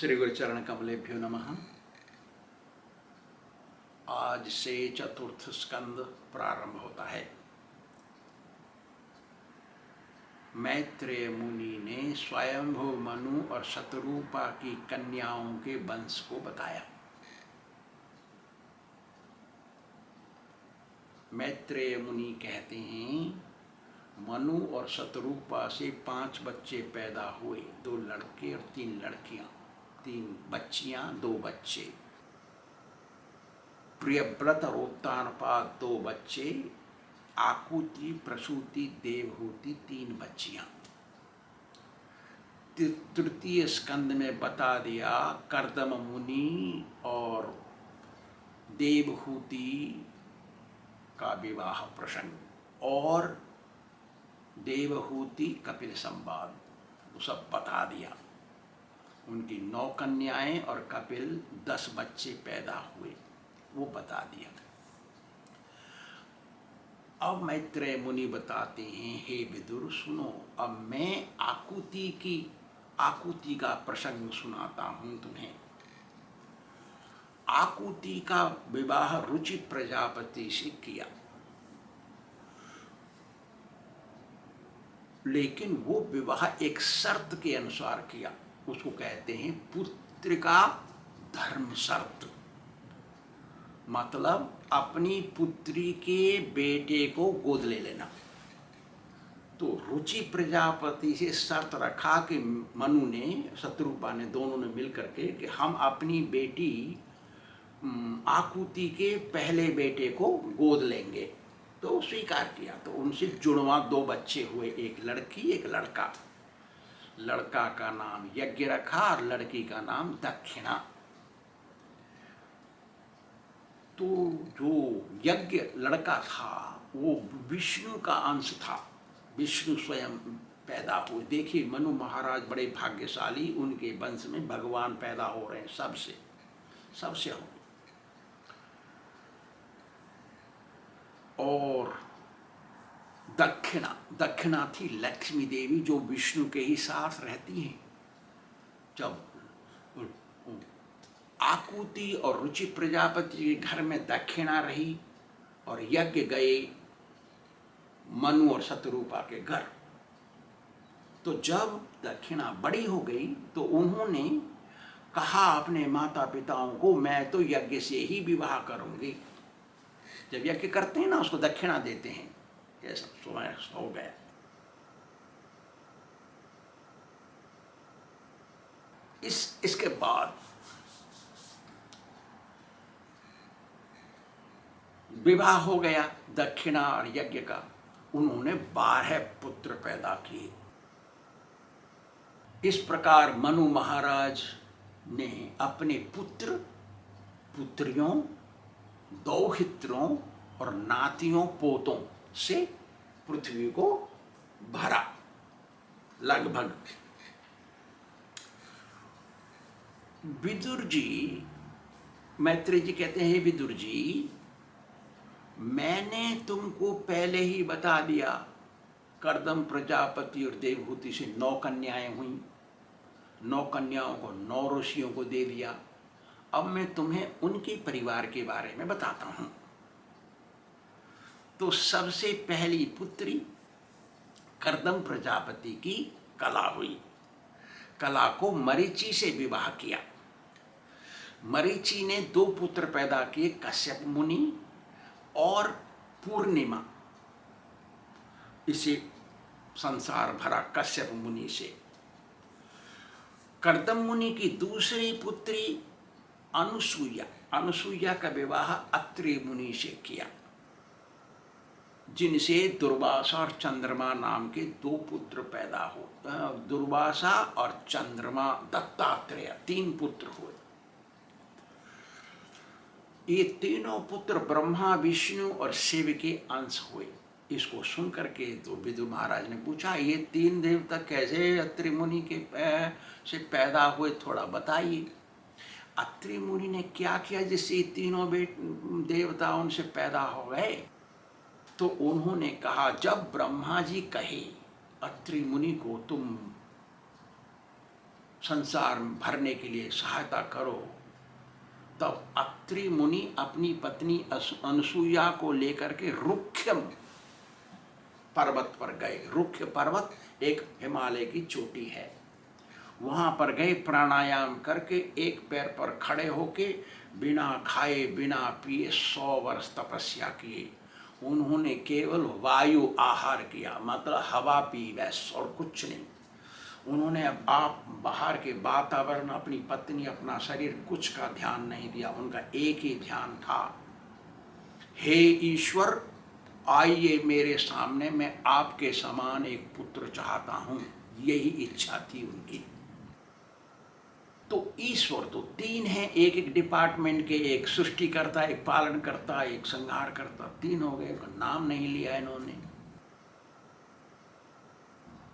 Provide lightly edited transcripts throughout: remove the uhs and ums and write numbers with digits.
श्री गुरुचरण कमलेभ्यो नमः। आज से चतुर्थ स्कंद प्रारंभ होता है। मैत्रेय मुनि ने स्वयंभू मनु और शतरूपा की कन्याओं के वंश को बताया। मैत्रेय मुनि कहते हैं, मनु और शतरूपा से 5 बच्चे पैदा हुए, 2 लड़के और 3 लड़कियां, 3 बच्चियां, 2 बच्चे। प्रियव्रत और उत्तानपाद 2 बच्चे, आकुति, प्रसूति, देवहूति 3 बच्चियां। तृतीय स्कंद में बता दिया कर्दम मुनि और देवहूति का विवाह प्रसंग और देवहूति कपिल संवाद, वो सब बता दिया। उनकी 9 कन्याएं और कपिल 10 बच्चे पैदा हुए, वो बता दिया। अब मैत्रेय मुनि बताते हैं, हे विदुर सुनो, अब मैं आकुति का प्रसंग सुनाता हूं तुम्हें। आकुति का विवाह रुचि प्रजापति से किया, लेकिन वो विवाह एक शर्त के अनुसार किया। उसको कहते हैं पुत्र का धर्म शर्त, मतलब अपनी पुत्री के बेटे को गोद ले लेना। तो रुचि प्रजापति से शर्त रखा कि मनु ने, शतरूपा ने, दोनों ने मिल करके कि हम अपनी बेटी आकुति के पहले बेटे को गोद लेंगे। तो स्वीकार किया। तो उनसे जुड़वा 2 बच्चे हुए, एक लड़की एक लड़का। लड़का का नाम यज्ञ रखा और लड़की का नाम दक्षिणा। तो जो यज्ञ लड़का था वो विष्णु का अंश था, विष्णु स्वयं पैदा हुए। देखिए मनु महाराज बड़े भाग्यशाली, उनके वंश में भगवान पैदा हो रहे हैं, सबसे हो। और दक्षिणा थी लक्ष्मी देवी, जो विष्णु के ही साथ रहती हैं। जब आकुति और रुचि प्रजापति के घर में दक्षिणा रही और यज्ञ गए मनु और शतरूपा के घर, तो जब दक्षिणा बड़ी हो गई तो उन्होंने कहा अपने माता पिताओं को, मैं तो यज्ञ से ही विवाह करूंगी। जब यज्ञ करते हैं ना, उसको दक्षिणा देते हैं। ये सब समय हो गया। इसके बाद विवाह हो गया दक्षिणा और यज्ञ का। उन्होंने 12 पुत्र पैदा किए। इस प्रकार मनु महाराज ने अपने पुत्र, पुत्रियों, दौहित्रों और नातियों पोतों से पृथ्वी को भरा लगभग। विदुर जी, मैत्रेय जी कहते हैं, विदुर जी, मैंने तुमको पहले ही बता दिया, कर्दम प्रजापति और देवहूति से 9 कन्याएं हुई। 9 कन्याओं को 9 ऋषियों को दे दिया। अब मैं तुम्हें उनके परिवार के बारे में बताता हूं। तो सबसे पहली पुत्री कर्दम प्रजापति की कला हुई। कला को मरीचि से विवाह किया। मरीचि ने 2 पुत्र पैदा किए, कश्यप मुनि और पूर्णिमा। इसे संसार भरा कश्यप मुनि से। कर्दम मुनि की दूसरी पुत्री अनुसूया का विवाह अत्रि मुनि से किया, जिनसे दुर्वासा और चंद्रमा नाम के 2 पुत्र पैदा हुए। दुर्वासा और चंद्रमा, दत्तात्रेय, 3 पुत्र हुए। ये तीनों पुत्र ब्रह्मा, विष्णु और शिव के अंश हुए। इसको सुन करके तो विदुर महाराज ने पूछा, ये 3 देवता कैसे अत्रि मुनि के से पैदा हुए, थोड़ा बताइए। अत्रि मुनि ने क्या किया जिससे ये तीनों देवता उनसे पैदा हो गए? तो उन्होंने कहा, जब ब्रह्मा जी कहे अत्रि मुनि को, तुम संसार में भरने के लिए सहायता करो। तब अत्रि मुनि अपनी पत्नी अनसुईया को लेकर के रुक्ष्यम पर्वत पर गए। रुक्ष पर्वत एक हिमालय की चोटी है, वहां पर गए। प्राणायाम करके एक पैर पर खड़े होके बिना खाए बिना पिए 100 वर्ष तपस्या किए। उन्होंने केवल वायु आहार किया, मतलब हवा पी, बस और कुछ नहीं। उन्होंने अब आप बाहर के वातावरण, अपनी पत्नी, अपना शरीर, कुछ का ध्यान नहीं दिया। उनका एक ही ध्यान था, हे ईश्वर आइए मेरे सामने, मैं आपके समान एक पुत्र चाहता हूँ। यही इच्छा थी उनकी। तो ईश्वर तो 3 हैं, एक एक डिपार्टमेंट के, एक सृष्टिकर्ता, एक पालनकर्ता, एक संहारकर्ता, 3 हो गए। उनका नाम नहीं लिया इन्होंने।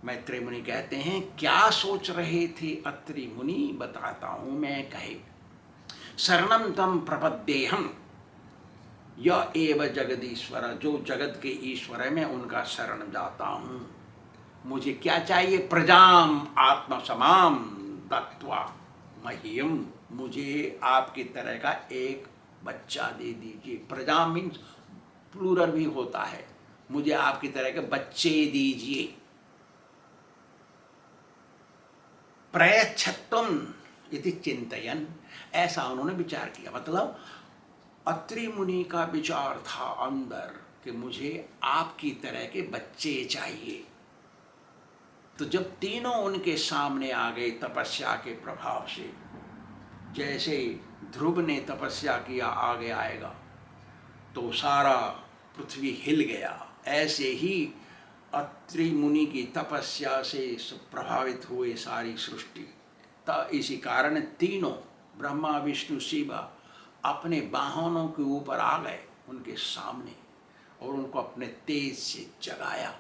मैत्रेय मुनि कहते हैं, क्या सोच रहे थे अत्रि मुनि, बताता हूं मैं। कहे, शरणम तम प्रपद्येहम य एव जगदीश्वर, जो जगत के ईश्वर है मैं उनका शरण जाता हूं। मुझे क्या चाहिए? प्रजाम आत्म समाम दत्वा मह्यम, मुझे आपकी तरह का एक बच्चा दे दीजिए। प्रजा मीन्स प्लूरल भी होता है, मुझे आपकी तरह के बच्चे दीजिए। प्रयच्छत्तम इति चिंतयन, ऐसा उन्होंने विचार किया। मतलब अत्रि मुनि का विचार था अंदर कि मुझे आपकी तरह के बच्चे चाहिए। तो जब तीनों उनके सामने आ गए तपस्या के प्रभाव से, जैसे ध्रुव ने तपस्या किया आगे आएगा तो सारा पृथ्वी हिल गया, ऐसे ही अत्रि मुनि की तपस्या से प्रभावित हुए सारी सृष्टि। इसी कारण तीनों ब्रह्मा विष्णु शिव अपने वाहनों के ऊपर आ गए उनके सामने और उनको अपने तेज से जगाया।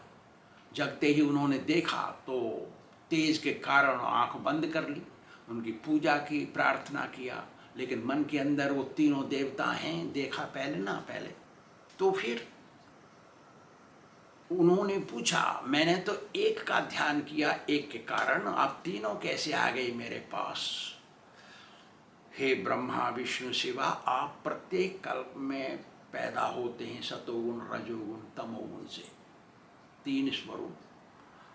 जगते ही उन्होंने देखा तो तेज के कारण आंख बंद कर ली, उनकी पूजा की, प्रार्थना किया। लेकिन मन के अंदर वो तीनों देवता हैं, देखा पहले ना पहले। तो फिर उन्होंने पूछा, मैंने तो एक का ध्यान किया, एक के कारण आप तीनों कैसे आ गए मेरे पास? हे ब्रह्मा विष्णु शिवा, आप प्रत्येक कल्प में पैदा होते हैं सतोगुण रजोगुण तमोगुण से, 3 स्वरूप।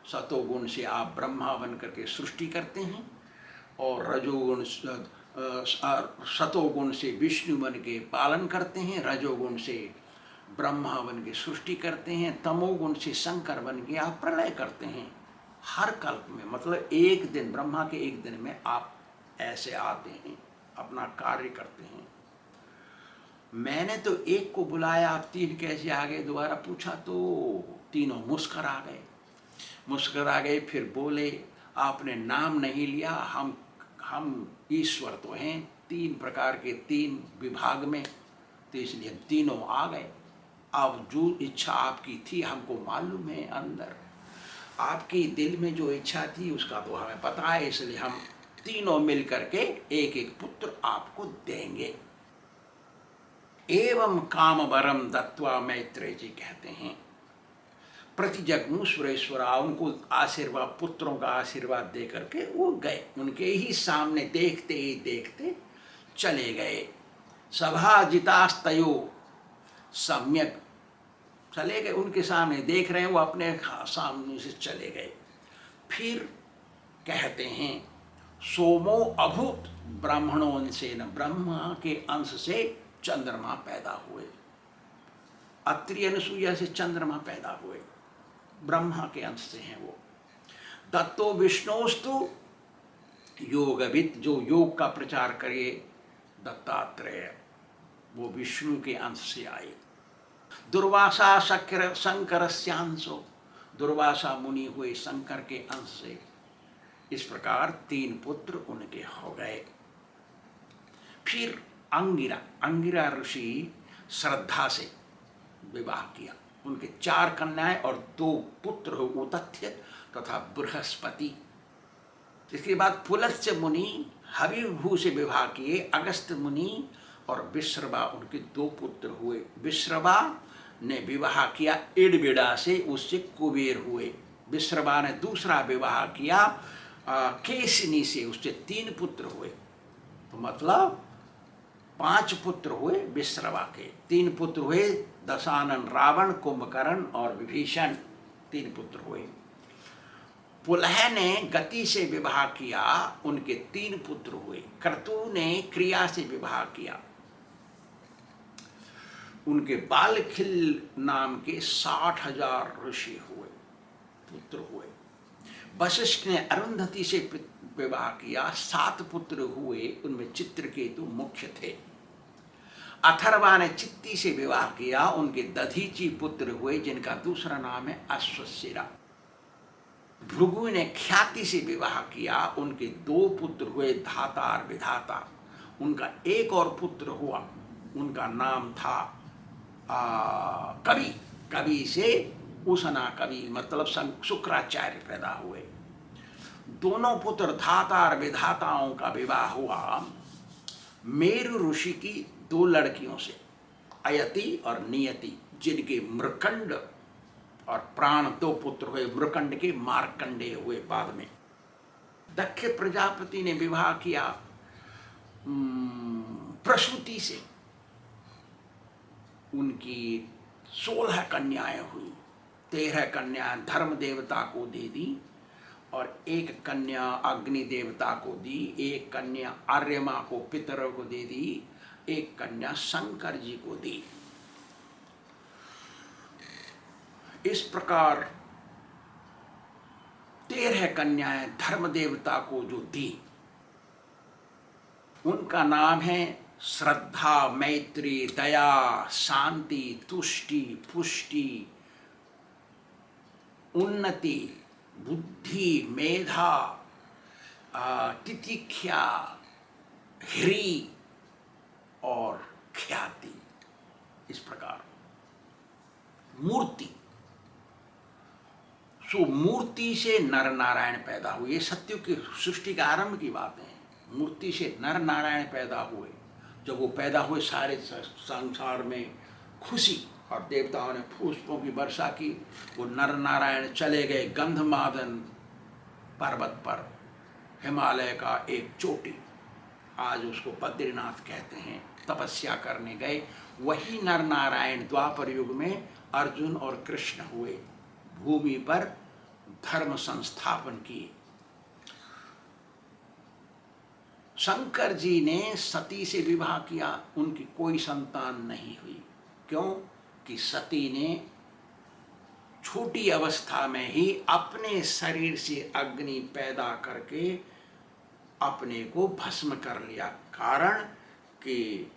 सतोगुण से आप ब्रह्मा बन करके सृष्टि करते हैं और रजोगुण सतोगुण से विष्णु बन के पालन करते हैं, रजोगुण से ब्रह्मा बन के सृष्टि करते हैं, तमोगुण से शंकर बन के आप प्रलय करते हैं। हर कल्प में, मतलब एक दिन, ब्रह्मा के एक दिन में आप ऐसे आते हैं, अपना कार्य करते हैं। मैंने तो एक को बुलाया, आप 3 कैसे आ गए? दोबारा पूछा तो तीनों मुस्कुरा गए। फिर बोले, आपने नाम नहीं लिया, हम ईश्वर तो हैं 3 प्रकार के, 3 विभाग में, तो इसलिए तीनों आ गए। अब जो इच्छा आपकी थी हमको मालूम है, अंदर आपकी दिल में जो इच्छा थी उसका तो हमें पता है, इसलिए हम तीनों मिल करके एक एक पुत्र आपको देंगे। एवं काम वरम दत्वा, मैत्रेय जी कहते हैं, प्रतिजग्मु सुरेश्वरा, उनको आशीर्वाद, पुत्रों का आशीर्वाद दे करके वो गए। उनके ही सामने देखते ही देखते चले गए। सभा जितास्तयो सम्यक, चले गए, उनके सामने देख रहे हैं, वो अपने सामने से चले गए। फिर कहते हैं, सोमो अभूत ब्राह्मणोंसेन, ब्रह्मा के अंश से चंद्रमा पैदा हुए। अत्रि अनुसूया से चंद्रमा पैदा हुए, ब्रह्मा के अंश से हैं वो। दत्तो विष्णोस्तु योगविद, जो योग का प्रचार करे, दत्तात्रेय, वो विष्णु के अंश से आए। दुर्वासा शंकरस्यांशो, दुर्वासा मुनि हुए शंकर के अंश से। इस प्रकार 3 पुत्र उनके हो गए। फिर अंगिरा ऋषि श्रद्धा से विवाह किया। उनके 4 कन्याएं और 2 पुत्र हो, उतथ्य तथा बृहस्पति। इसके बाद पुलस्त्य मुनि हविर्भू से विवाह किए। अगस्त्य मुनि और विश्रवा, उनके 2 पुत्र हुए। विश्रवा ने विवाह किया इडबिडा से, उससे कुबेर हुए। विश्रवा ने दूसरा विवाह किया केशिनी से उससे 3 पुत्र हुए, तो मतलब 5 पुत्र हुए विश्रवा के, 3 पुत्र हुए दशानन, रावण, कुंभकर्ण और विभीषण, 3 पुत्र हुए। पुलह ने गति से विवाह किया, उनके 3 पुत्र हुए। क्रतु ने क्रिया से विवाह किया, उनके बालखिल नाम के 60,000 ऋषि हुए, पुत्र हुए। वशिष्ठ ने अरुंधति से विवाह किया, 7 पुत्र हुए, उनमें चित्रकेतु मुख्य थे। अथर्वा ने चित्ती से विवाह किया, उनके दधीची पुत्र हुए, जिनका दूसरा नाम है अश्वशिरा। भृगु ने ख्याति से विवाह किया, उनके 2 पुत्र हुए, धाता और विधाता। उनका एक और पुत्र हुआ, उनका नाम था कवि। कवि से उशना कवि, मतलब शुक्राचार्य पैदा हुए। दोनों पुत्र धाता और विधाताओं का विवाह हुआ मेरु ऋषि की 2 लड़कियों से, अयति और नियति, जिनके मृकंड और प्राण 2 पुत्र हुए। मृकंड के मार्कंडेय हुए बाद में। दक्ष प्रजापति ने विवाह किया प्रसूति से, उनकी 16 कन्याएं हुई। 13 कन्याएं धर्म देवता को दे दी और 1 कन्या अग्नि देवता को दी, 1 कन्या आर्यमा को पितरों को दे दी, 1 कन्या शंकर जी को दी। इस प्रकार 13 कन्याएं धर्म देवता को जो दी, उनका नाम है श्रद्धा, मैत्री, दया, शांति, तुष्टि, पुष्टि, उन्नति, बुद्धि, मेधा, तितिक्षा, ह्री और ख्याति। इस प्रकार मूर्ति, सो मूर्ति से नर नारायण पैदा हुए। ये सत्य की सृष्टि के आरंभ की बातें हैं। मूर्ति से नर नारायण पैदा हुए। जब वो पैदा हुए, सारे संसार में खुशी, और देवताओं ने पुष्पों की वर्षा की। वो नर नारायण चले गए गंधमादन पर्वत पर, हिमालय का एक चोटी, आज उसको बद्रीनाथ कहते हैं, तपस्या करने गए। वही नर नारायण द्वापर युग में अर्जुन और कृष्ण हुए, भूमि पर धर्म संस्थापन किए। शंकर जी ने सती से विवाह किया, उनकी कोई संतान नहीं हुई। क्यों? कि सती ने छोटी अवस्था में ही अपने शरीर से अग्नि पैदा करके अपने को भस्म कर लिया। कारण कि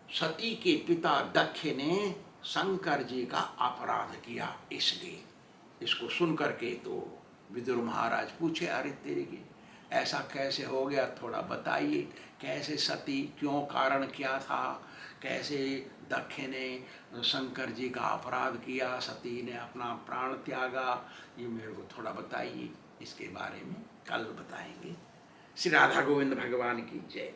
सती के पिता दक्ष ने शंकर जी का अपराध किया, इसलिए। इसको सुन करके तो विदुर महाराज पूछे, अरे तेरे की ऐसा कैसे हो गया, थोड़ा बताइए, कैसे सती, क्यों, कारण क्या था, कैसे दक्ष ने शंकर जी का अपराध किया, सती ने अपना प्राण त्यागा, ये मेरे को थोड़ा बताइए। इसके बारे में कल बताएंगे। श्री राधा गोविंद भगवान की जय।